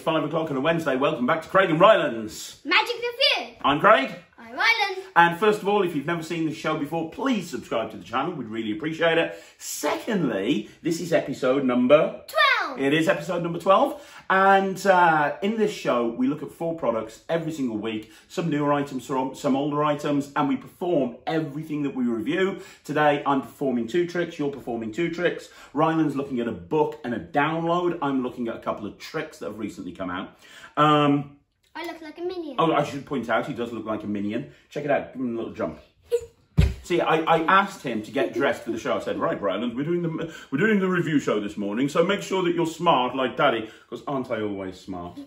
5 o'clock on a Wednesday. Welcome back to Craig and Ryland'ss Magic Review. I'm Craig. I'm Ryland. And first of all, if you've never seen this show before, please subscribe to the channel. We'd really appreciate it. Secondly, this is episode number 12. It is episode number 12. And in this show, we look at 4 products every single week. Some newer items, some older items, and we perform everything that we review. Today, I'm performing 2 tricks. You're performing 2 tricks. Ryland's looking at a book and a download. I'm looking at a couple of tricks that have recently come out. I look like a minion. Oh, I should point out, he does look like a minion. Check it out. Give him a little jump. See, I asked him to get dressed for the show. I said, right, Ryland, we're doing the review show this morning, so make sure that you're smart like Daddy, because aren't I always smart?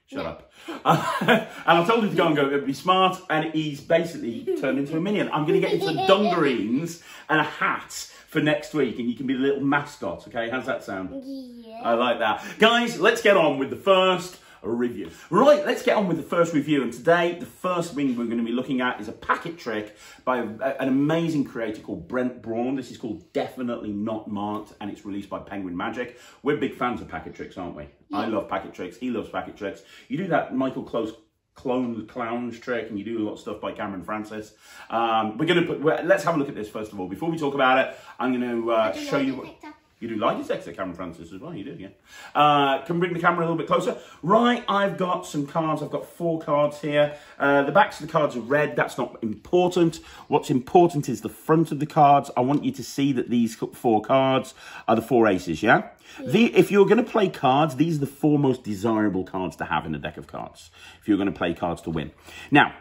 Shut up. And I told him to go and be smart, and he's basically turned into a minion. I'm going to get you some dungarees and a hat for next week, and you can be the little mascot, okay? How's that sound? Yeah. I like that. Guys, let's get on with the first review. Right, let's get on with the first review. And today, the first thing we're going to be looking at is a packet trick by an amazing creator called Brent Braun. This is called Definitely Not Marked, and it's released by Penguin Magic. We're big fans of packet tricks, aren't we? Yeah. I love packet tricks. He loves packet tricks. You do that Michael Close clowns trick, and you do a lot of stuff by Cameron Francis. Let's have a look at this first of all. Before we talk about it, I'm going to show you what. You do light detector, Cameron Francis, as well. You do, yeah. Can bring the camera a little bit closer. Right, I've got some cards. I've got 4 cards here. The backs of the cards are red. That's not important. What's important is the front of the cards. I want you to see that these 4 cards are the 4 aces, yeah? If you're going to play cards, these are the 4 most desirable cards to have in a deck of cards, if you're going to play cards to win. Now,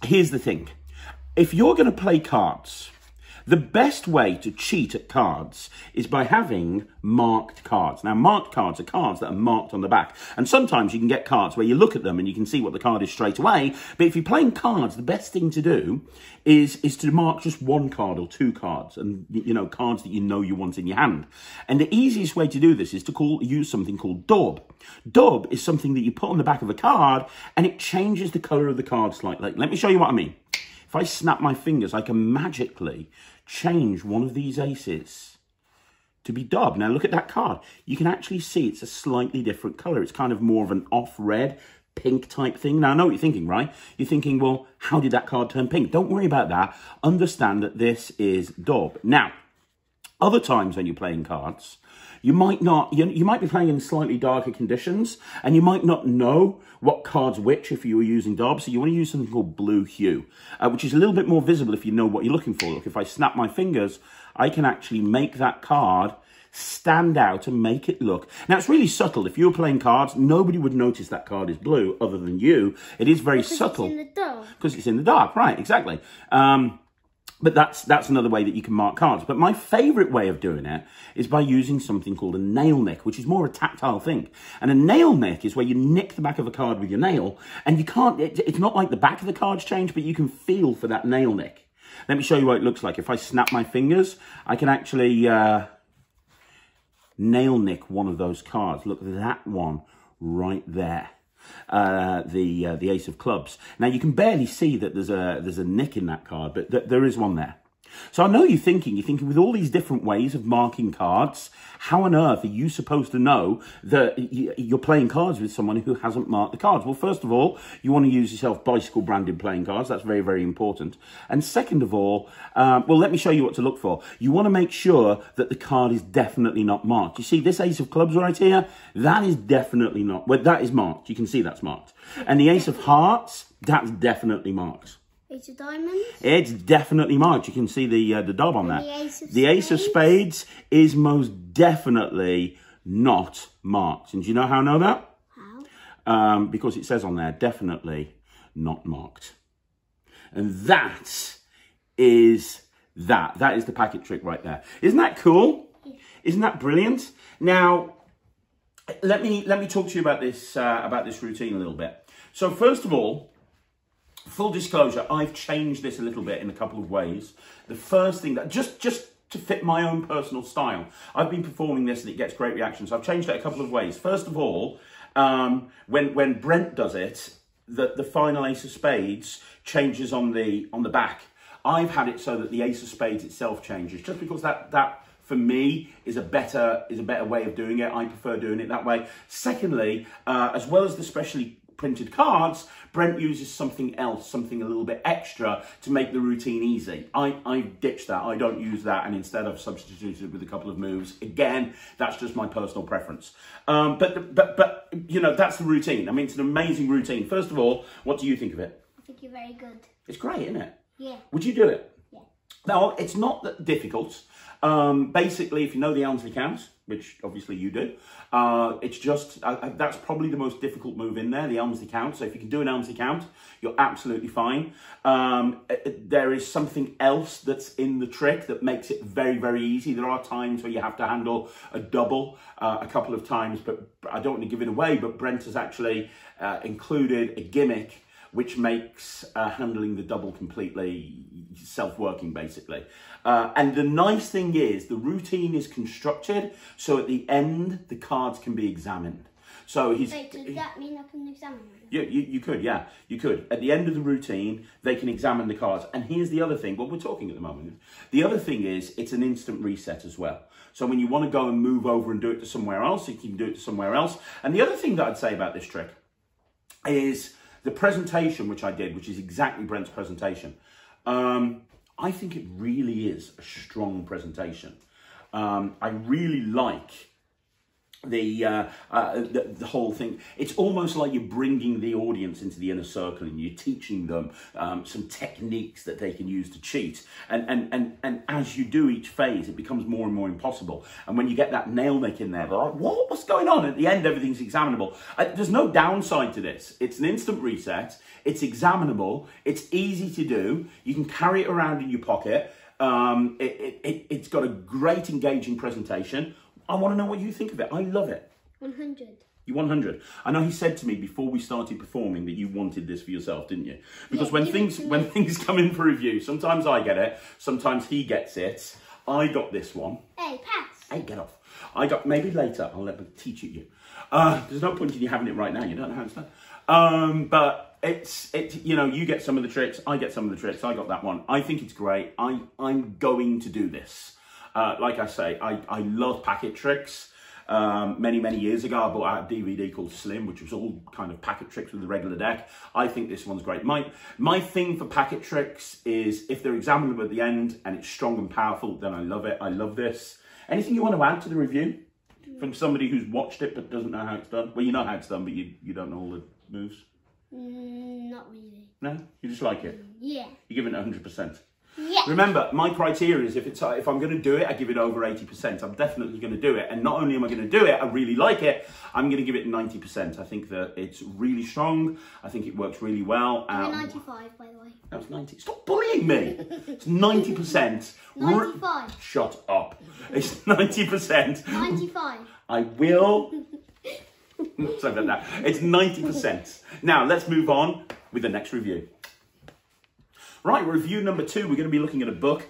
here's the thing. If you're going to play cards, the best way to cheat at cards is by having marked cards. Now, marked cards are cards that are marked on the back. And sometimes you can get cards where you look at them and you can see what the card is straight away. But if you're playing cards, the best thing to do is to mark just 1 card or 2 cards. And, you know, cards that you know you want in your hand. And the easiest way to do this is to use something called daub. Daub is something that you put on the back of a card and it changes the colour of the card slightly. Let me show you what I mean. If I snap my fingers, I can magically change one of these aces to be daub. Now look at that card. You can actually see it's a slightly different colour. It's kind of more of an off-red, pink type thing. Now I know what you're thinking, right? You're thinking, well, how did that card turn pink? Don't worry about that. Understand that this is daub. Now, other times when you're playing cards, you might be playing in slightly darker conditions, and you might not know what card's which if you were using daub. So you want to use something called blue hue, which is a little bit more visible if you know what you're looking for. Look, if I snap my fingers, I can actually make that card stand out and make it look. Now, it's really subtle. If you were playing cards, nobody would notice that card is blue other than you. It is very subtle. Because it's in the dark. Because it's in the dark, right, exactly. But that's another way that you can mark cards. But my favourite way of doing it is by using something called a nail nick, which is more a tactile thing. And a nail nick is where you nick the back of a card with your nail, and you can't, it's not like the back of the cards change, but you can feel for that nail nick. Let me show you what it looks like. If I snap my fingers, I can actually nail nick one of those cards. Look, that one right there. The Ace of Clubs. Now, you can barely see that there's a nick in that card, but there is one there. So I know you're thinking with all these different ways of marking cards, how on earth are you supposed to know that you're playing cards with someone who hasn't marked the cards? Well, first of all, you want to use yourself bicycle branded playing cards. That's very, very important. And second of all, well, let me show you what to look for. You want to make sure that the card is definitely not marked. You see this Ace of Clubs right here? That is definitely not, well, that is marked. You can see that's marked. And the Ace of Hearts, that's definitely marked. Ace of Diamonds? It's definitely marked. You can see the daub on that. The Ace of Spades is most definitely not marked. And do you know how I know that? How? Because it says on there, definitely not marked. And that is that. That is the packet trick right there. Isn't that cool? Isn't that brilliant? Now, let me talk to you about this routine a little bit. So first of all, full disclosure, I've changed this a little bit in a couple of ways. The first thing that, just to fit my own personal style, I've been performing this and it gets great reactions. So I've changed it a couple of ways. First of all, when Brent does it, the final Ace of Spades changes on the back. I've had it so that the Ace of Spades itself changes, just because that for me, is a better way of doing it. I prefer doing it that way. Secondly, as well as the specially printed cards, Brent uses something else, something a little bit extra to make the routine easy. I ditched that. I don't use that, and instead I've substituted it with a couple of moves. Again, that's just my personal preference. But you know, that's the routine. I mean, it's an amazing routine. First of all, what do you think of it? I think you're very good. It's great, isn't it? Yeah. Would you do it? Yeah. Now, it's not that difficult. Basically, if you know the Ellusionist counts, which obviously you do, it's just, that's probably the most difficult move in there, the Ellusionist count. So if you can do an Ellusionist count, you're absolutely fine. There is something else that's in the trick that makes it very, very easy. There are times where you have to handle a double a couple of times, but I don't want to give it away, but Brent has actually included a gimmick which makes handling the double completely self-working, basically. And the nice thing is, the routine is constructed so at the end, the cards can be examined. So he's... Wait, does that mean I can examine them? You could, yeah, you could. At the end of the routine, they can examine the cards. And here's the other thing, well, we're talking at the moment. The other thing is, it's an instant reset as well. So when you want to go and move over and do it to somewhere else, you can do it to somewhere else. And the other thing that I'd say about this trick is the presentation which I did, which is exactly Brent's presentation. I think it really is a strong presentation. I really like the whole thing. It's almost like you're bringing the audience into the inner circle and you're teaching them some techniques that they can use to cheat. And as you do each phase, it becomes more and more impossible. And when you get that nail nick in there, they're like, what's going on? At the end, everything's examinable. There's no downside to this. It's an instant reset. It's examinable. It's easy to do. You can carry it around in your pocket. It's got a great engaging presentation. I want to know what you think of it. I love it. 100. You 100. I know he said to me before we started performing that you wanted this for yourself, didn't you? Because yeah, when things come in for review, sometimes I get it, sometimes he gets it. I got this one. Hey, pass. Hey, get off. I got, maybe later, I'll let me teach it you. There's no point in you having it right now. You don't know how it's done. But it's you know, you get some of the tricks, I get some of the tricks. I got that one. I think it's great. I'm going to do this. Like I say, I love packet tricks. Many years ago, I bought out a DVD called Slim, which was all kind of packet tricks with the regular deck. I think this one's great. My thing for packet tricks is if they're examinable at the end and it's strong and powerful, then I love it. I love this. Anything you want to add to the review from somebody who's watched it but doesn't know how it's done? Well, you know how it's done, but you don't know all the moves. Not really. No, you just like it. Yeah. You give it 100%. Yeah. Remember, my criteria is if I'm going to do it, I give it over 80%. I'm definitely going to do it. And not only am I going to do it, I really like it, I'm going to give it 90%. I think that it's really strong. I think it works really well. 95, by the way. That was 90. Stop bullying me. It's 90%. 95. Shut up. It's 90%. 95. I will... Sorry about that. It's 90%. Now, let's move on with the next review. Right, review number 2, we're going to be looking at a book,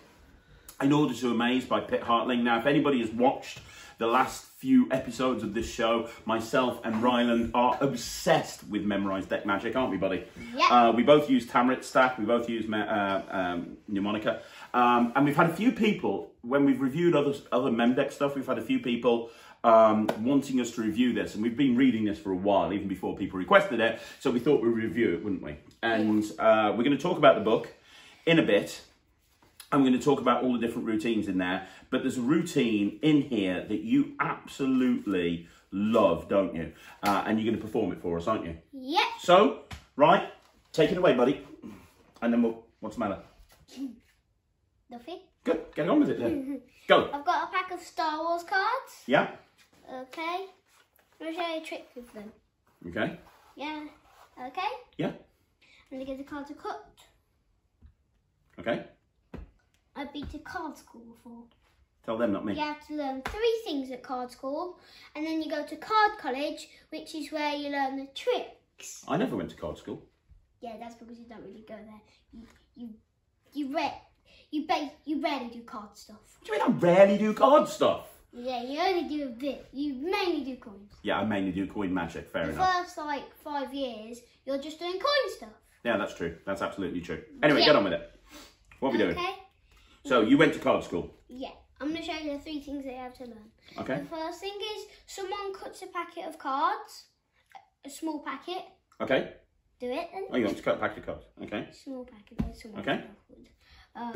In Order To Amaze by Pit Hartling. Now, if anybody has watched the last few episodes of this show, myself and Ryland are obsessed with memorised deck magic, aren't we, buddy? Yeah. We both use Tamrit stack, we both use Mnemonica, and we've had a few people, when we've reviewed other mem deck stuff, we've had a few people wanting us to review this, and we've been reading this for a while, even before people requested it, so we thought we'd review it, wouldn't we? And we're going to talk about the book in a bit. I'm going to talk about all the different routines in there, but there's a routine in here that you absolutely love, don't you? And you're going to perform it for us, aren't you? Yep. So, right, take it away, buddy. And then what's the matter? Nothing. Good, get on with it then. Go. I've got a pack of Star Wars cards. Yeah. Okay. I'm going to show you a trick with them. Okay. Yeah. Okay. Yeah. I'm going to get the cards are cut. Okay. I've been to card school before. Tell them, not me. You have to learn 3 things at card school, and then you go to card college, which is where you learn the tricks. I never went to card school. Yeah, that's because you don't really go there. You rarely do card stuff. What do you mean I rarely do card stuff? Yeah, you only do a bit. You mainly do coins. Yeah, I mainly do coin magic, fair The enough. first, 5 years, you're just doing coin stuff. Yeah, that's true. That's absolutely true. Anyway, Yeah. get on with it. What are we doing? Okay. So, you went to card school. Yeah. I'm going to show you the 3 things that you have to learn. Okay. The first thing is someone cuts a packet of cards, a small packet. Okay. Do it then. Oh, you want to cut a packet of cards? Okay. Small packet. Okay.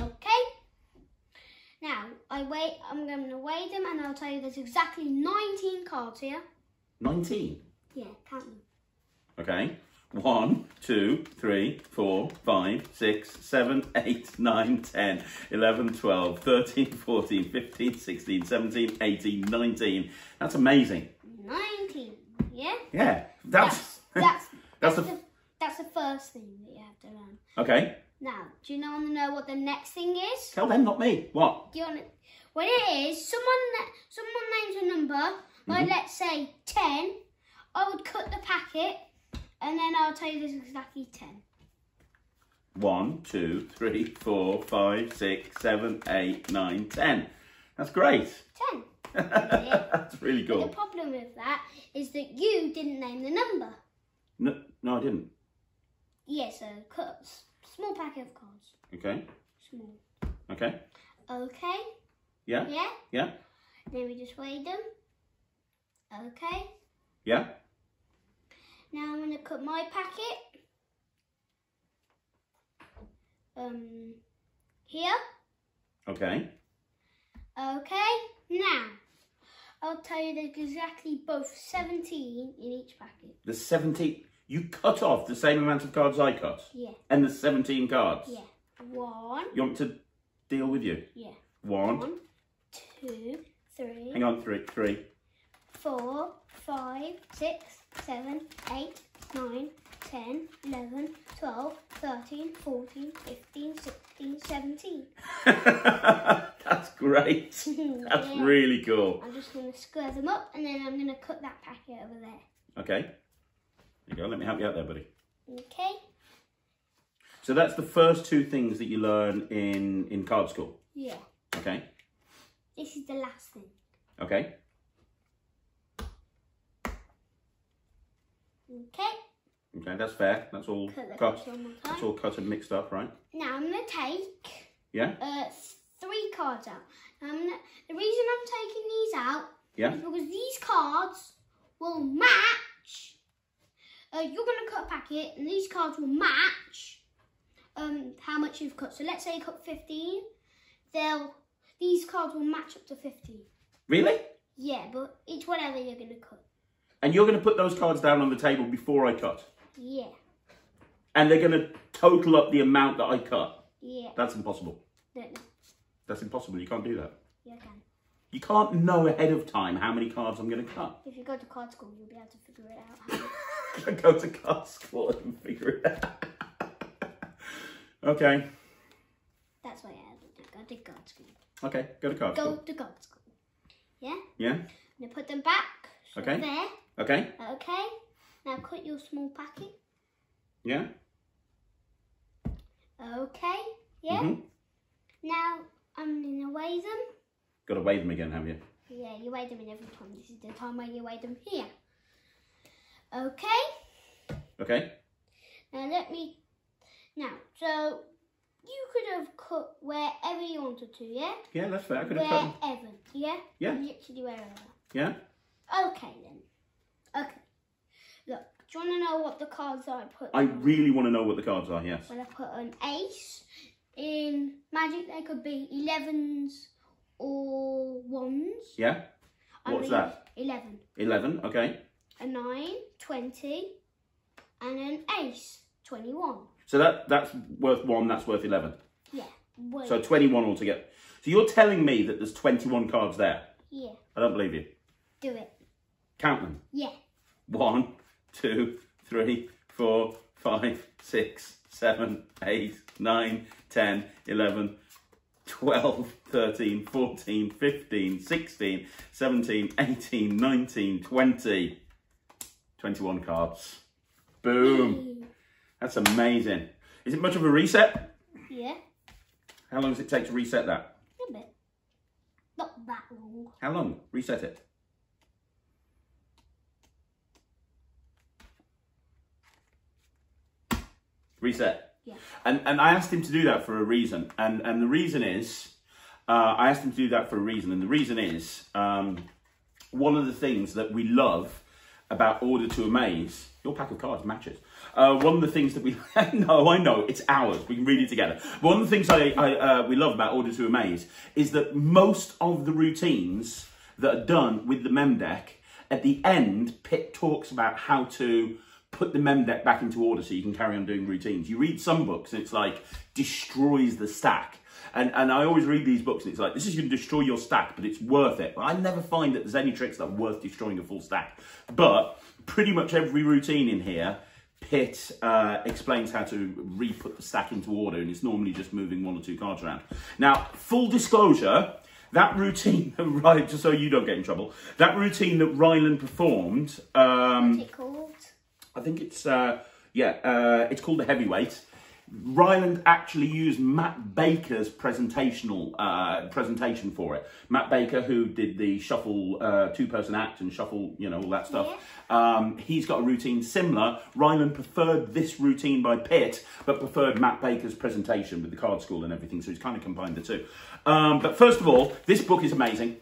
Okay. Now, I'm going to weigh them and I'll tell you there's exactly 19 cards here. 19? Yeah, count them. Okay. 1, 2, 3, 4, 5, 6, 7, 8, 9, 10, 11, 12, 13, 14, 15, 16, 17, 18, 19. That's amazing. 19, yeah? Yeah. That's the first thing that you have to learn. Okay. Now, do you want to know what the next thing is? Tell them, not me. What? Do you want to, what it is, someone names a number, like let's say 10. I would cut the packet and then I'll tell you there's exactly 10. 1, 2, 3, 4, 5, 6, 7, 8, 9, 10. That's great. 10. That's really But cool. the problem with that is that you didn't name the number. No, I didn't. Yeah, so cut small packet of cards. Okay. Small. Okay. Okay. Yeah? Yeah? Yeah? Then we just weigh them. Okay. Yeah? Now I'm going to cut my packet. Here. Okay. Okay. Now, I'll tell you there's exactly both 17 in each packet. The 17... You cut off the same amount of cards I cut? Yeah. And the 17 cards? Yeah. 1. You want me to deal with you? Yeah. 1. 2, 3. Hang on, 3. 4, 5, 6, 7, 8, 9, 10, 11, 12, 13, 14, 15, 16, 17. That's great. That's Yeah. really cool. I'm just going to square them up and then I'm going to cut that packet over there. Okay. There you go. Let me help you out there, buddy. Okay. So that's the first 2 things that you learn in card school. Yeah. Okay. This is the last thing. Okay. Okay. Okay, that's fair. That's all Cut that cut. packet one more time. That's all cut and mixed up, right? Now I'm going to take Yeah? 3 cards out. Now the reason I'm taking these out Yeah? is because these cards will match. You're going to cut a packet and these cards will match how much you've cut. So let's say you cut 15. These cards will match up to 15. Really? Yeah, but it's whatever you're going to cut. And you're going to put those cards down on the table before I cut? Yeah. And they're going to total up the amount that I cut? Yeah. That's impossible. No. That's impossible. You can't do that. Yeah, I can. You can't know ahead of time how many cards I'm going to cut. If you go to card school, you'll be able to figure it out. I go to card school and figure it out. Okay. That's why I go to card school. Okay, go to card Go school. to card school. Yeah? Yeah? I'm going to put them back. So Okay. there. Okay. Okay. Now cut your small packet. Yeah? Okay. Yeah? Mm-hmm. Now I'm going to weigh them. Got to weigh them again, have you? Yeah, you weigh them in every time. This is the time when you weigh them here. Okay. Okay. Now, so you could have cut wherever you wanted to, yeah? Yeah, that's fair. I could have cut them. Wherever, yeah? Yeah. Literally wherever. Yeah? Okay then. Okay. Look, do you want to know what the cards are I put? I down? really want to know what the cards are, yes. Well, I put an ace. In Magic, they could be 11s or 1s. Yeah? What's that? 11. 11, okay. A 9, 20, and an ace, 21. So that's worth 1, that's worth 11. Yeah. Well, So 21 altogether. So you're telling me that there's 21 cards there? yeah. I don't believe you. Do it. Count them. Yeah. 1, 2, 3, 4, 5, 6, 7, 8, 9, 10, 11, 12, 13, 14, 15, 16, 17, 18, 19, 20. 21 cards. Boom. That's amazing. Is it much of a reset? Yeah. How long does it take to reset that? A bit. Not that long. How long? Reset it. Reset. Yeah. And I asked him to do that for a reason. And the reason is, I asked him to do that for a reason, and the reason is one of the things that we love about Order To Amaze, your pack of cards matches. One of the things that we, no, I know, it's ours, we can read it together. But one of the things we love about Order To Amaze is that most of the routines that are done with the mem deck, at the end, Pit talks about how to put the mem deck back into order so you can carry on doing routines. You read some books and it's like, destroys the stack. And I always read these books and it's like, this is going to destroy your stack, but it's worth it. But I never find that there's any tricks that are worth destroying a full stack. But pretty much every routine in here, Pit explains how to re-put the stack into order, and it's normally just moving 1 or 2 cards around. Now, full disclosure, that routine, right, just so you don't get in trouble, that routine that Ryland performed, What's it called? I think it's, it's called the Heavyweight. Ryland actually used Matt Baker's presentation for it. Matt Baker, who did the shuffle, 2-person act and shuffle, you know, all that stuff. Yeah. He's got a routine similar. Ryland preferred this routine by Pit, but preferred Matt Baker's presentation with the card school and everything. So he's kind of combined the two. But first of all, this book is amazing.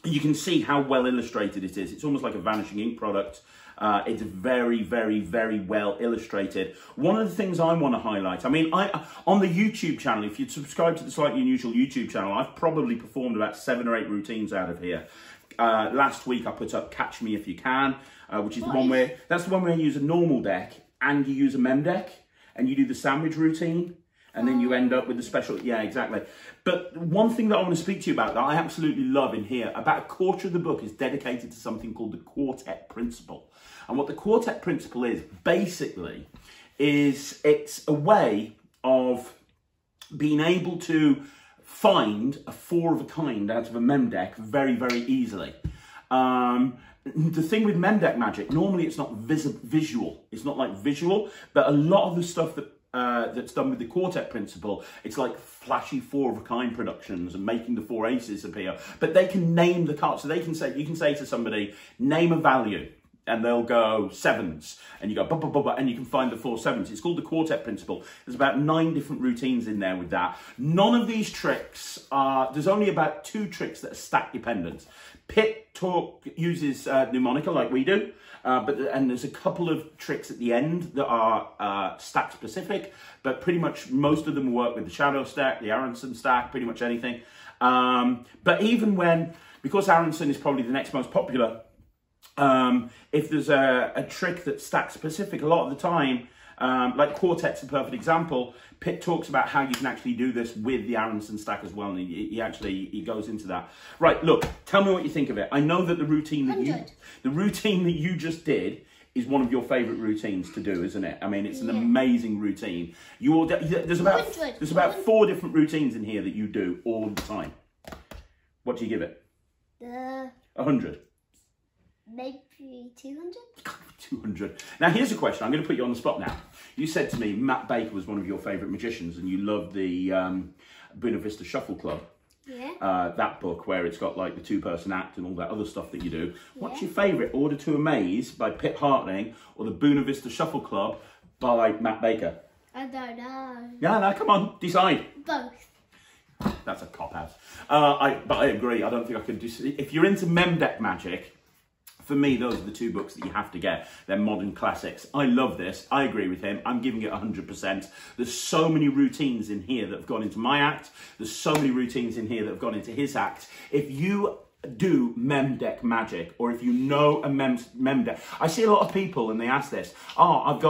You can see how well illustrated it is. It's almost like a Vanishing Ink product. It's very, very, very well illustrated. One of the things I want to highlight, I mean, on the YouTube channel, if you subscribe to the Slightly Unusual YouTube channel, I've probably performed about 7 or 8 routines out of here. Last week I put up Catch Me If You Can, which is that's the one where you use a normal deck and you use a mem deck and you do the sandwich routine. And then you end up with the special, yeah, exactly. But one thing that I want to speak to you about that I absolutely love in here, about 1/4 of the book is dedicated to something called the Quartet Principle. And what the Quartet Principle is, basically, is it's a way of being able to find a 4 of a kind out of a mem deck very, very easily. The thing with mem deck magic, normally it's not visual. It's not like visual, but a lot of the stuff that that's done with the Quartet Principle, it's like flashy 4 of a kind productions and making the 4 aces appear. But they can name the cards, so they can say, you can say to somebody, name a value, and they'll go 7s, and you go blah, blah, blah, blah, and you can find the 4 7s. It's called the Quartet Principle. There's about 9 different routines in there with that. None of these tricks are, there's only about 2 tricks that are stack dependent. Pit uses mnemonica like we do. And there's a couple of tricks at the end that are stack specific, but pretty much most of them work with the Shadow stack, the Aronson stack, pretty much anything. But even when, because Aronson is probably the next most popular, if there's a trick that's stack specific, a lot of the time, like Quartet's a perfect example, Pit talks about how you can actually do this with the Aronson stack as well, and he goes into that. Right, look, tell me what you think of it. I know that the routine that you just did is one of your favourite routines to do, isn't it? I mean, it's an amazing routine. There's about 4 different routines in here that you do all the time. What do you give it? 100. Maybe 200? 200. Now, here's a question. I'm going to put you on the spot now. You said to me Matt Baker was one of your favourite magicians and you love the Buena Vista Shuffle Club. Yeah. That book where it's got like the 2-person act and all that other stuff that you do. What's your favourite? Order To Amaze by Pit Hartling or the Buena Vista Shuffle Club by Matt Baker? I don't know. Yeah, no, come on, decide. Both. That's a cop-out. But I agree. I don't think I could do... If you're into mem deck magic, for me, those are the 2 books that you have to get. They're modern classics. I love this. I agree with him. I'm giving it 100%. There's so many routines in here that have gone into my act. There's so many routines in here that have gone into his act. If you do mem deck magic, or if you know a mem deck, I see a lot of people and they ask this, I've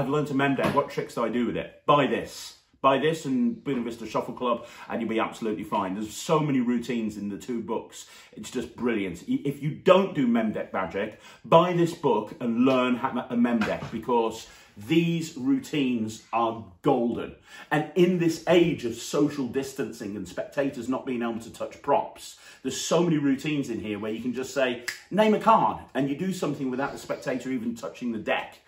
learned a mem deck. What tricks do I do with it? Buy this. Buy this and Buena Vista Shuffle Club and you'll be absolutely fine. There's so many routines in the 2 books. It's just brilliant. If you don't do mem deck magic, buy this book and learn a mem deck, because these routines are golden. And in this age of social distancing and spectators not being able to touch props, there's so many routines in here where you can just say, name a card, and you do something without the spectator even touching the deck.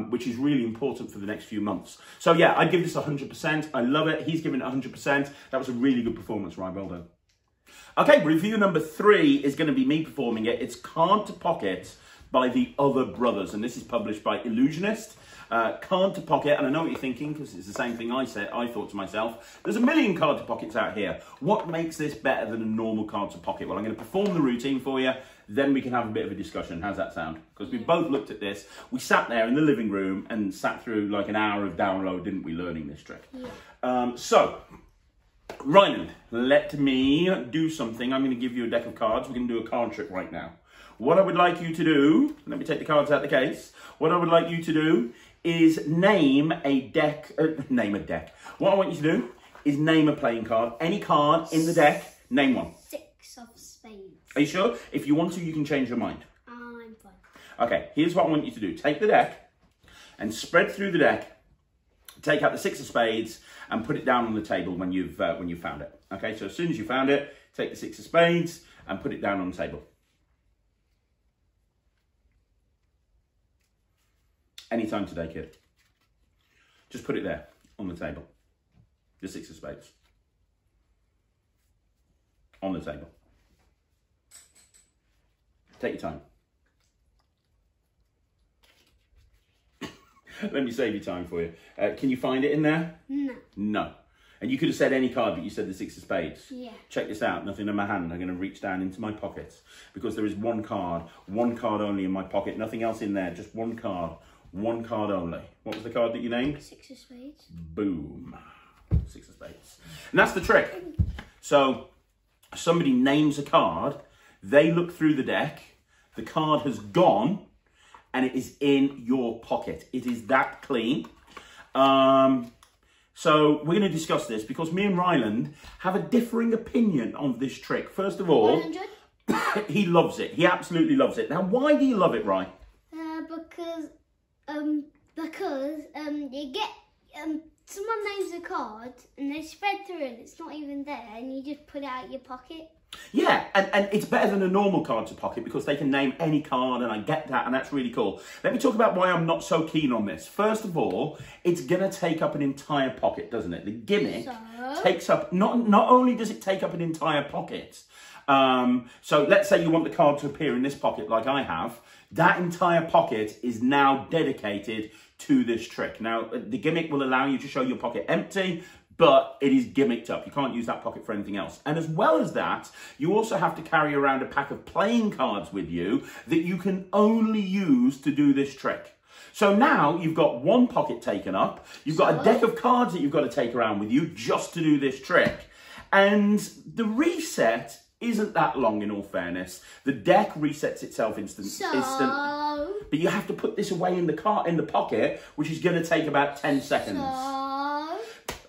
Which is really important for the next few months. So yeah, I'd give this 100%. I love it. He's given it 100%. That was a really good performance, Ryan. Well done. Okay, review number 3 is going to be me performing it. It's Card to Pocket by the Other Brothers, and this is published by Ellusionist. Card to pocket, and I know what you're thinking, because it's the same thing I thought to myself. There's a million card to pockets out here. What makes this better than a normal card to pocket? Well, I'm going to perform the routine for you, then we can have a bit of a discussion. How's that sound? Because we both looked at this. We sat there in the living room and sat through like an hour of download, didn't we, learning this trick? Yeah. So, Ryland, let me do something. I'm going to give you a deck of cards. We're going to do a card trick right now. What I would like you to do, let me take the cards out of the case. What I would like you to do is name a deck. What I want you to do is name a playing card. Any card in the deck, name one. 6 of spades. Are you sure? If you want to, you can change your mind. I'm fine. Okay, here's what I want you to do. Take the deck and spread through the deck. Take out the 6 of spades and put it down on the table when you've found it. Okay, so as soon as you found it, take the 6 of spades and put it down on the table. Anytime today, kid. Just put it there on the table. The 6 of spades. On the table. Take your time. Let me save you time for you. Can you find it in there? No. No. And you could have said any card, but you said the 6 of spades. Yeah. Check this out. Nothing in my hand. I'm going to reach down into my pocket because there is one card only in my pocket. Nothing else in there. Just one card only. What was the card that you named? 6 of spades. Boom. 6 of spades. And that's the trick. So somebody names a card. They look through the deck. The card has gone. And it is in your pocket. It is that clean. So we're going to discuss this because me and Ryland have a differing opinion on this trick. First of all, 100? He loves it. He absolutely loves it. Now, why do you love it, Ryan? Because you get someone names a card and they spread through and it's not even there and you just put it out of your pocket. Yeah, and it's better than a normal card to pocket because they can name any card, and I get that, and that's really cool. Let me talk about why I'm not so keen on this. First of all, it's going to take up an entire pocket, doesn't it? The gimmick takes up, not only does it take up an entire pocket, so let's say you want the card to appear in this pocket like I have, that entire pocket is now dedicated to this trick. Now, the gimmick will allow you to show your pocket empty, but it is gimmicked up. You can't use that pocket for anything else. And as well as that, you also have to carry around a pack of playing cards with you that you can only use to do this trick. So now you've got one pocket taken up. You've got a deck of cards that you've got to take around with you just to do this trick. And the reset isn't that long, in all fairness. The deck resets itself instantly. But you have to put this away in the pocket, which is going to take about 10 seconds.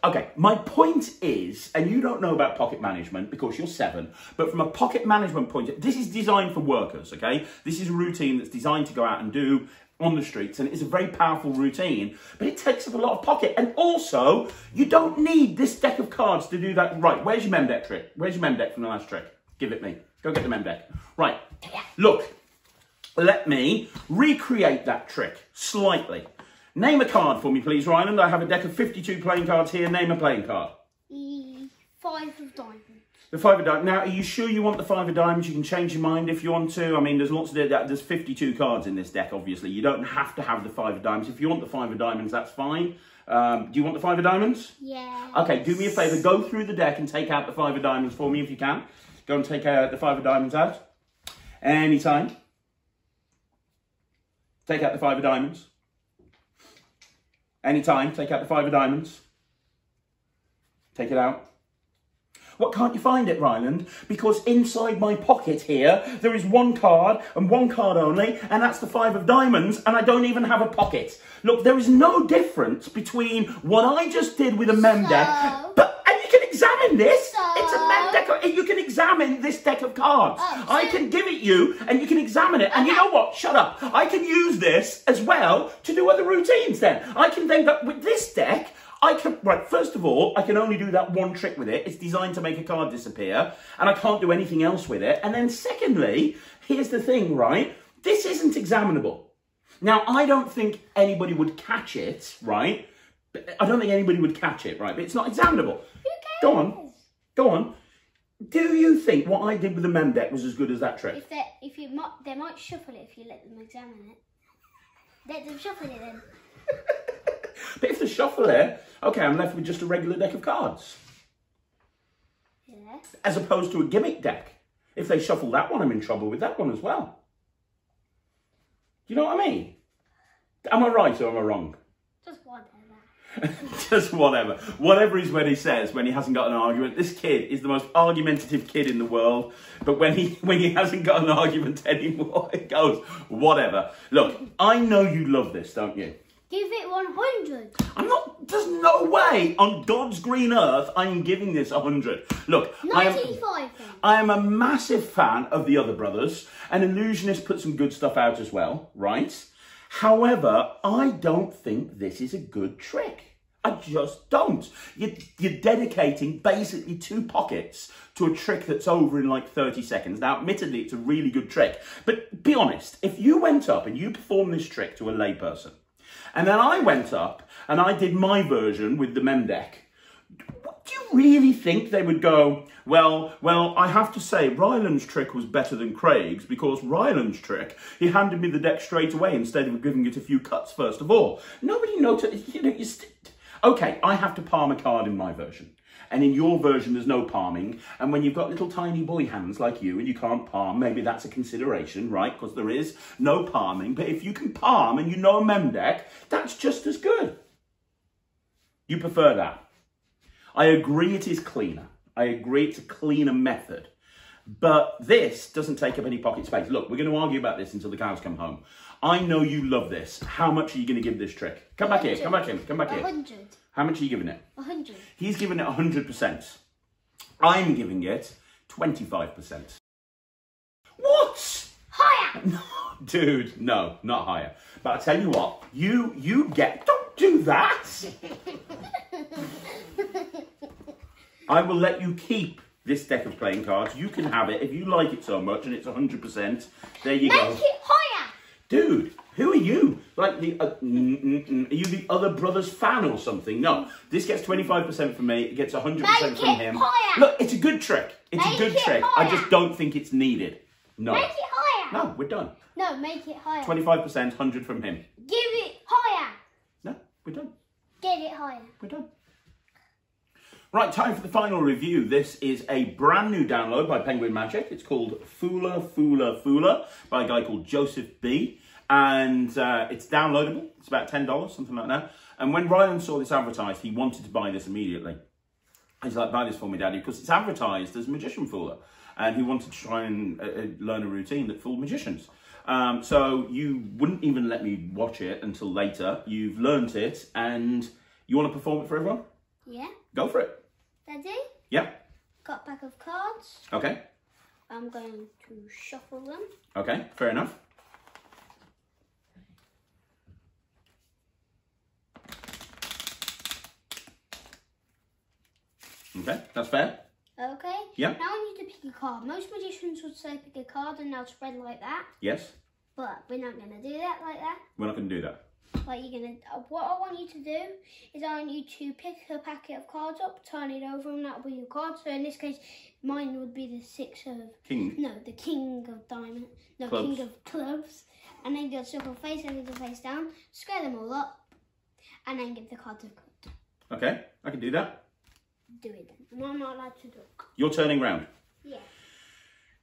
Okay, my point is, and you don't know about pocket management because you're 7, but from a pocket management point, this is designed for workers, okay? This is a routine that's designed to go out and do on the streets, and it's a very powerful routine, but it takes up a lot of pocket. And also, you don't need this deck of cards to do that. Right, where's your mem deck trick? Where's your mem deck from the last trick? Give it me. Go get the mem deck. Right, look, let me recreate that trick slightly. Name a card for me, please, Ryland. I have a deck of 52 playing cards here. Name a playing card. 5 of diamonds. The 5 of diamonds. Now, are you sure you want the 5 of diamonds? You can change your mind if you want to. I mean, there's lots of there's 52 cards in this deck, obviously. You don't have to have the 5 of diamonds. If you want the 5 of diamonds, that's fine. Do you want the 5 of diamonds? Yeah. Okay, do me a favour. Go through the deck and take out the 5 of diamonds for me if you can. Go and take the 5 of diamonds out. Anytime. Take out the 5 of diamonds. Anytime, take out the 5 of diamonds. Take it out. What, can't you find it, Ryland? Because inside my pocket here, there is one card and one card only, and that's the 5 of diamonds, and I don't even have a pocket. Look, there is no difference between what I just did with a mem deck, and you can examine this. It's a mem deck. You can examine this deck of cards. I can give it you, and you can examine it. And you know what? Shut up. I can use this as well to do other routines then. I can then go with this deck. Right, first of all, I can only do that one trick with it. It's designed to make a card disappear, and I can't do anything else with it. And then secondly, here's the thing, right? This isn't examinable. Now, I don't think anybody would catch it, right? I don't think anybody would catch it, right? But it's not examinable. Who cares? Go on. Go on. Do you think what I did with the mem deck was as good as that trick? They might shuffle it if you let them examine it. Let them shuffle it then. But if they shuffle it, okay, I'm left with just a regular deck of cards. Yeah. As opposed to a gimmick deck. If they shuffle that one, I'm in trouble with that one as well. You know what I mean? Am I right or am I wrong? Just whatever. Just whatever. Whatever is when he says, when he hasn't got an argument. This kid is the most argumentative kid in the world. But when he hasn't got an argument anymore, it goes, whatever. Look, I know you love this, don't you? Give it 100. I'm not, there's no way on God's green earth I'm giving this 100. Look, 95 then. I am a massive fan of the other brothers, and Ellusionist put some good stuff out as well, right? However, I don't think this is a good trick. I just don't. You're dedicating basically 2 pockets to a trick that's over in like 30 seconds. Now, admittedly, it's a really good trick. But be honest, if you went up and you performed this trick to a layperson, and then I went up and I did my version with the mem deck, do you really think they would go, well, I have to say Ryland's trick was better than Craig's because Ryland's trick, he handed me the deck straight away instead of giving it a few cuts first of all. Nobody noticed, you know, okay, I have to palm a card in my version. And in your version, there's no palming. And when you've got little tiny boy hands like you and you can't palm, maybe that's a consideration, right? Because there is no palming. But if you can palm and you know a mem deck, that's just as good. You prefer that. I agree it is cleaner. I agree it's a cleaner method. But this doesn't take up any pocket space. Look, we're going to argue about this until the cows come home. I know you love this. How much are you going to give this trick? Come back here, come back in, come back here. 100. How much are you giving it? 100. He's giving it 100%. I'm giving it 25%. What? Higher! No, dude, no, not higher. But I tell you what, you get, don't do that. I will let you keep this deck of playing cards. You can have it if you like it so much and it's 100%. There you go. Make it higher! Dude, who are you? Like, are you the other brother's fan or something? No, this gets 25% from me. It gets 100% from him. Higher. Look, it's a good trick. It's a good trick. Higher. I just don't think it's needed. No. Make it higher! No, we're done. No, make it higher. 25%, 100 from him. Give it higher! No, we're done. Get it higher. We're done. Right, time for the final review. This is a brand new download by Penguin Magic. It's called Fooler, Fooler, Fooler by a guy called Joseph B. And it's downloadable. It's about $10, something like that. And when Ryland saw this advertised, he wanted to buy this immediately. He's like, buy this for me, Daddy, because it's advertised as Magician Fooler. And he wanted to try and learn a routine that fooled magicians. So you wouldn't even let me watch it until later. You've learnt it, and you want to perform it for everyone? Yeah. Go for it. Ready? Yeah. Got a pack of cards. Okay. I'm going to shuffle them. Okay, fair enough. Okay, that's fair. Okay. Yeah. Now I need to pick a card. Most magicians would say pick a card and they'll spread like that. Yes. But we're not going to do that like that. We're not going to do that. Like you're going to... What I want you to do is I want you to pick a packet of cards up, turn it over, and that'll be your card. So in this case, mine would be the 6 of... King. No, the king of diamond. No, Clubs. king of clubs. And then go circle face and the face down. Square them all up. And then give the card to the cut. Okay, I can do that. Do it then. And I'm not allowed to do it. You're turning round. Yeah.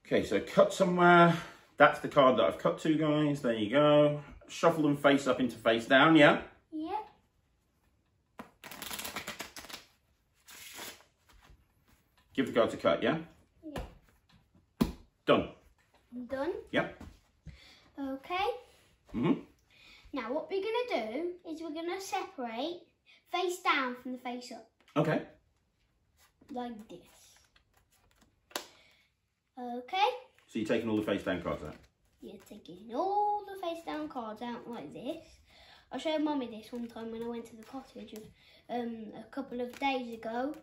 Okay, so cut somewhere. That's the card that I've cut to, guys. There you go. Shuffle them face up into face down, yeah? Yeah. Give the card to cut, yeah? Yeah. Done. Done? Yep. Okay. Now what we're going to do is we're going to separate face down from the face up. Okay. Like this. Okay. So you're taking all the face down cards out? You're taking all the face down cards out like this. I showed Mummy this one time when I went to the cottage a couple of days ago.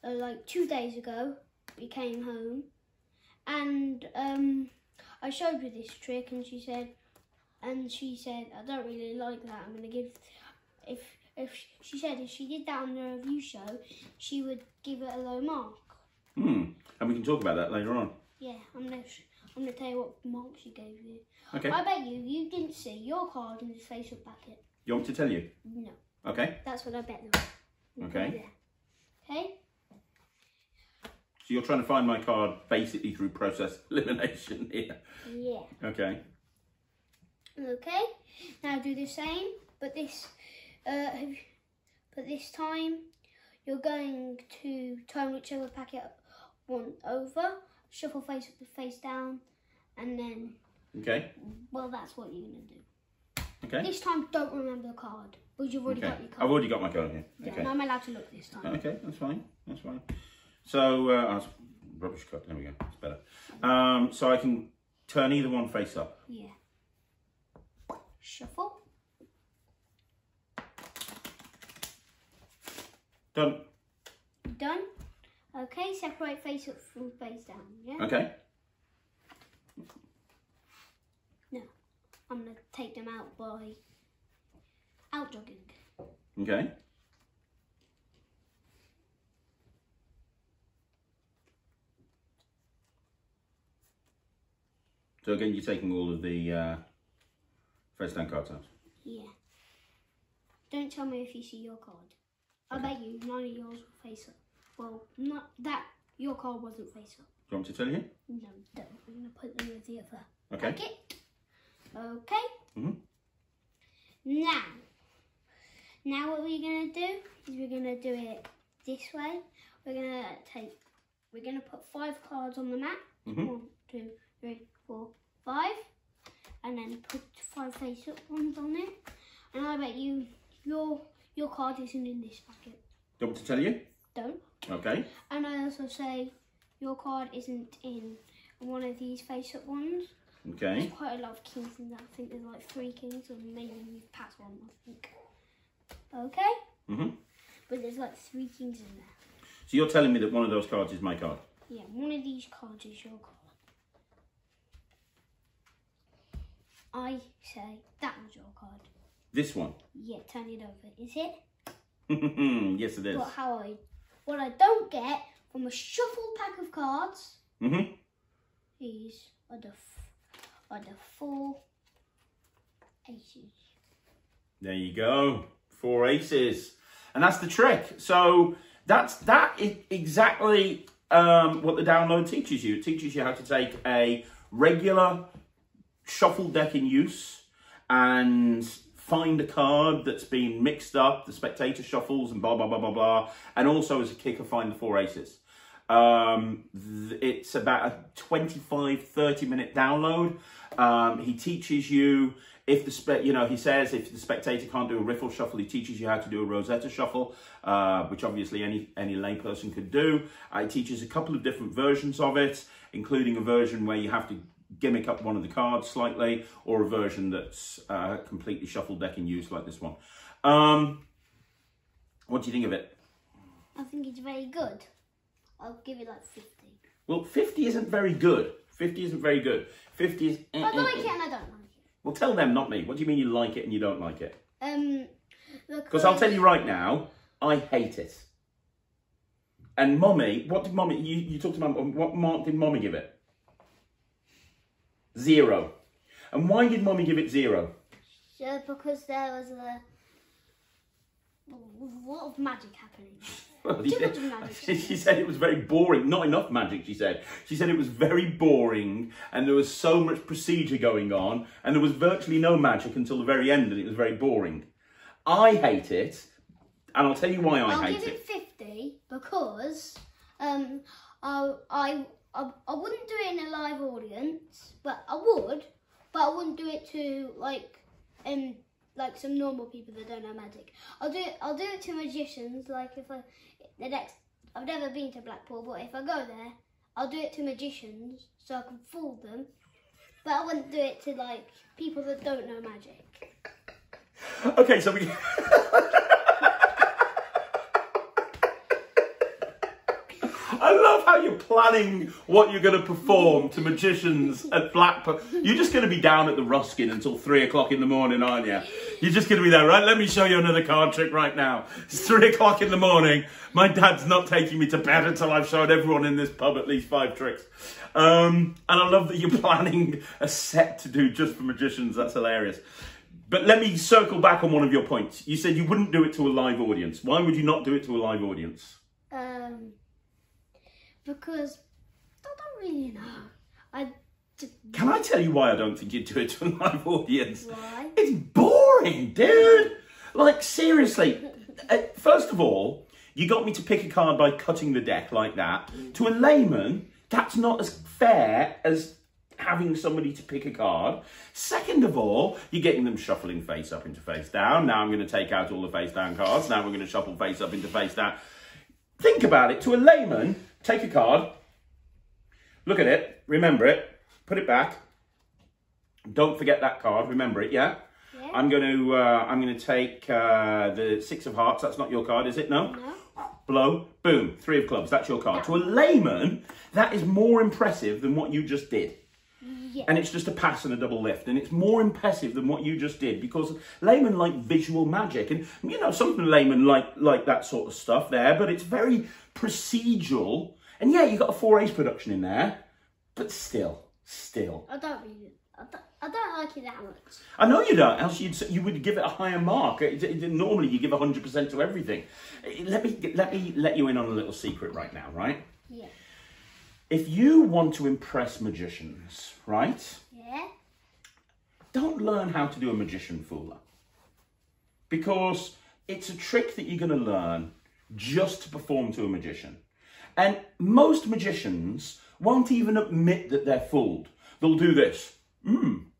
Like 2 days ago, we came home. And I showed her this trick and she said, I don't really like that. I'm going to give... She said if she did that on the review show, she would give it a low mark. And we can talk about that later on. Yeah, I'm gonna tell you what mark she gave you. Okay. I bet you didn't see your card in the face up packet. You want me to tell you? No. Okay. That's what I bet them. Okay. Okay. So you're trying to find my card basically through process elimination here. Yeah. Okay. Okay. Now do the same, but this time you're going to turn whichever packet one over, shuffle face down, and then. Okay. Well, that's what you're gonna do. Okay. This time, don't remember the card, because you've already got your card. I've already got my card here. Yeah, Okay. and I'm allowed to look this time. Okay, that's fine. That's fine. So, rubbish card. There we go. It's better. So I can turn either one face up. Yeah. Shuffle. Done. Done. Okay, separate face up from face down. Yeah. Okay. No, I'm gonna take them out by out jogging. Okay. So again, you're taking all of the face down cards out. Yeah. Don't tell me if you see your card. I bet you none of yours were face up. Well, not that. Your card wasn't face up. Do you want me to tell you? No, don't. I'm going to put them with the other Okay. packet. Okay. Mhm. Now what we're going to do is we're going to do it this way. We're going to put 5 cards on the mat. Mhm. 1, 2, 3, 4, 5. And then put 5 face up ones on it. And I bet you your card isn't in this packet. Do you want me to tell you? Don't. Okay. And I also say your card isn't in one of these face-up ones. Okay. There's quite a lot of kings in that. I think there's like 3 kings, or maybe you've passed one, I think. Okay? Mhm. But there's like 3 kings in there. So you're telling me that one of those cards is my card? Yeah, one of these cards is your card. I say that was your card. This one? Yeah, turn it over. Is it? Yes, it is. But what I don't get from a shuffle pack of cards is are the 4 aces. There you go. 4 aces. And that's the trick. So that is exactly what the download teaches you. It teaches you how to take a regular shuffle deck in use and find a card that's been mixed up, the spectator shuffles and blah, blah, blah, blah, blah. And also as a kicker, find the 4 aces. It's about a 25-30 minute download. He teaches you if he says if the spectator can't do a riffle shuffle, he teaches you how to do a Rosetta shuffle, which obviously any layperson could do. He teaches a couple of different versions of it, including a version where you have to gimmick up one of the cards slightly, or a version that's completely shuffle deck in use like this one. What do you think of it? I think it's very good. I'll give it like 50. Well, 50 isn't very good. 50 isn't very good. 50 is... I like it and I don't like it. Well, tell them, not me. What do you mean you like it and you don't like it? Because I'll tell you right now, I hate it. And Mommy, what did Mommy... You talked about... What mark did Mommy give it? 0. And why did Mommy give it 0? Because there was a lot of magic happening. Well, Too much magic. she said it was very boring. Not enough magic, she said. She said it was very boring and there was so much procedure going on and there was virtually no magic until the very end and it was very boring. I hate it, and I'll tell you why I hate it. I'll give it 50 because I wouldn't do it in a live audience, but I wouldn't do it to like some normal people that don't know magic. I'll do it to magicians. Like I've never been to Blackpool, but if I go there, I'll do it to magicians so I can fool them. But I wouldn't do it to like people that don't know magic. Okay, so we. I love how you're planning what you're going to perform to magicians at Blackpool. You're just going to be down at the Ruskin until 3 o'clock in the morning, aren't you? You're just going to be there, right? Let me show you another card trick right now. It's 3 o'clock in the morning. My dad's not taking me to bed until I've showed everyone in this pub at least 5 tricks. And I love that you're planning a set to do just for magicians. That's hilarious. But let me circle back on one of your points. You said you wouldn't do it to a live audience. Why would you not do it to a live audience? Because I don't really know. Can I tell you why I don't think you'd do it to a live audience? Why? It's boring, dude. Like, seriously. First of all, you got me to pick a card by cutting the deck like that. To a layman, that's not as fair as having somebody to pick a card. Second of all, you're getting them shuffling face up into face down. Now I'm going to take out all the face down cards. Now we're going to shuffle face up into face down. Think about it. To a layman, take a card, look at it, remember it, put it back. Don't forget that card, remember it, yeah? Yeah. I'm going to take the 6 of hearts. That's not your card, is it? No? No. Blow, boom, 3 of clubs. That's your card. To a layman, that is more impressive than what you just did. Yeah. And it's just a pass and a double lift. And it's more impressive than what you just did because laymen like visual magic. And, you know, some laymen like that sort of stuff there, but it's very procedural. And yeah, you've got a 4 ace production in there, but still. I don't like it that much. I know you don't, else you would give it a higher mark. Normally you give 100% to everything. Let me let you in on a little secret right now, right? Yeah. If you want to impress magicians, right? Yeah. Don't learn how to do a magician fooler. Because it's a trick that you're going to learn just to perform to a magician. And most magicians won't even admit that they're fooled. They'll do this.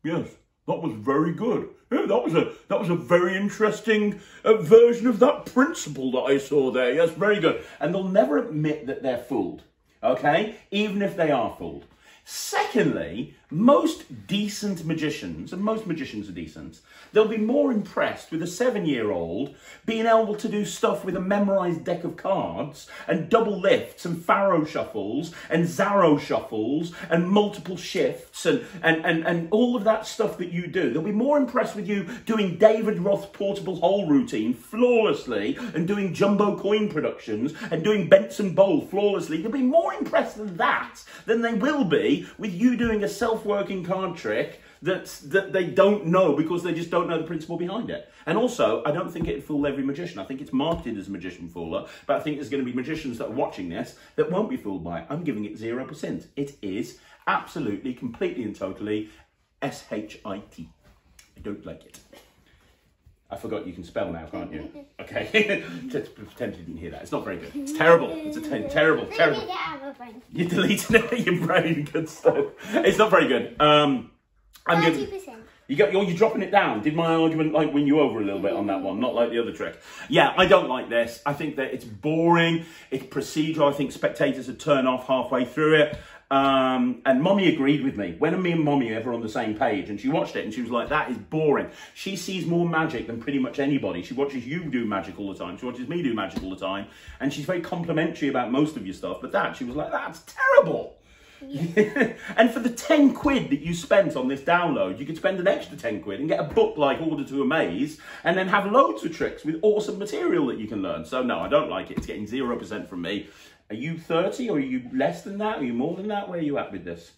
Yes, that was very good. Yeah, that was a very interesting version of that principle that I saw there. Yes, very good. And they'll never admit that they're fooled. Okay? Even if they are fooled. Secondly, most decent magicians, and most magicians are decent, they'll be more impressed with a 7-year-old being able to do stuff with a memorised deck of cards and double lifts and faro shuffles and Zarro shuffles and multiple shifts and all of that stuff that you do. They'll be more impressed with you doing David Roth's portable hole routine flawlessly and doing jumbo coin productions and doing Benson Bowl flawlessly. They'll be more impressed with that than they will be with you doing a self-working card trick that they don't know because they just don't know the principle behind it. And also, I don't think it'd fool every magician. I think it's marketed as a magician fooler, but I think there's going to be magicians that are watching this that won't be fooled by it. I'm giving it 0%. It is absolutely, completely and totally shit. I don't like it. I forgot you can spell now, can't you? Okay. Just pretend you didn't hear that. It's not very good. It's terrible. It's a terrible. You're deleting it in your brain. Good stuff. It's not very good. I'm 30%. You're dropping it down. Did my argument like win you over a little bit on that one? Not like the other trick. Yeah, I don't like this. I think that it's boring. It's procedural. I think spectators would turn off halfway through it. And Mommy agreed with me. When me and Mommy ever on the same page, and she watched it and she was like, that is boring. She sees more magic than pretty much anybody. She watches you do magic all the time. She watches me do magic all the time. And she's very complimentary about most of your stuff. But that, she was like, that's terrible. Yeah. And for the 10 quid that you spent on this download, you could spend an extra 10 quid and get a book like Order To Amaze and then have loads of tricks with awesome material that you can learn. So no, I don't like it. It's getting 0% from me. Are you 30 or are you less than that? Are you more than that? Where are you at with this?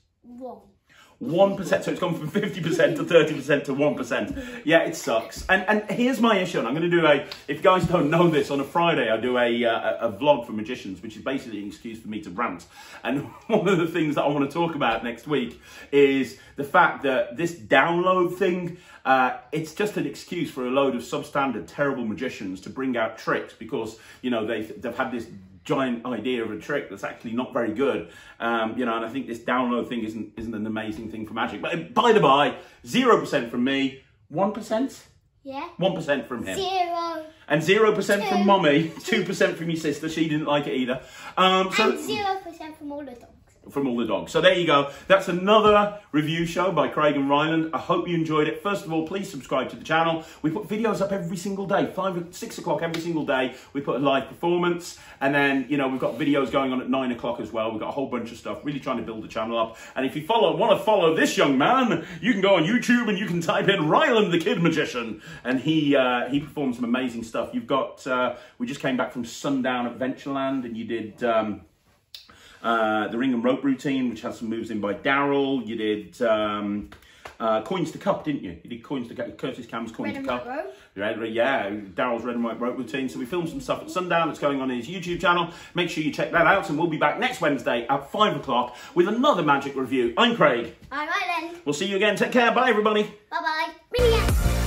1%. So it's gone from 50% to 30% to 1%. Yeah, it sucks. And here's my issue. And I'm going to do if you guys don't know this, on a Friday I do a vlog for magicians, which is basically an excuse for me to rant. And one of the things that I want to talk about next week is the fact that this download thing, it's just an excuse for a load of substandard, terrible magicians to bring out tricks because, you know, they've had this giant idea of a trick that's actually not very good, you know, and I think this download thing isn't an amazing thing for magic. But by the by, 0% from me, 1%? Yeah. 1% from him. 0. And 0% from Mommy, 2% from your sister. She didn't like it either. And 0% from all the dogs. From all the dogs. So there you go. That's another review show by Craig and Ryland. I hope you enjoyed it. First of all, please subscribe to the channel. We put videos up every single day, 6 o'clock every single day. We put a live performance, and then, you know, we've got videos going on at 9 o'clock as well. We've got a whole bunch of stuff, really trying to build the channel up. And if you want to follow this young man, you can go on YouTube and you can type in Ryland the Kid Magician, and he performs some amazing stuff. You've got we just came back from Sundown at Ventureland, and you did the ring and rope routine, which has some moves in by Daryl. You did Coins to Cup, didn't you? You did Coins to Cup, Curtis Cam's Coins to Cup. Red and White Rope. Yeah, Daryl's Red and White Rope routine. So we filmed some stuff at Sundown that's going on in his YouTube channel. Make sure you check that out, and we'll be back next Wednesday at 5 o'clock with another magic review. I'm Craig. I'm Ryland. We'll see you again. Take care. Bye, everybody. Bye-bye.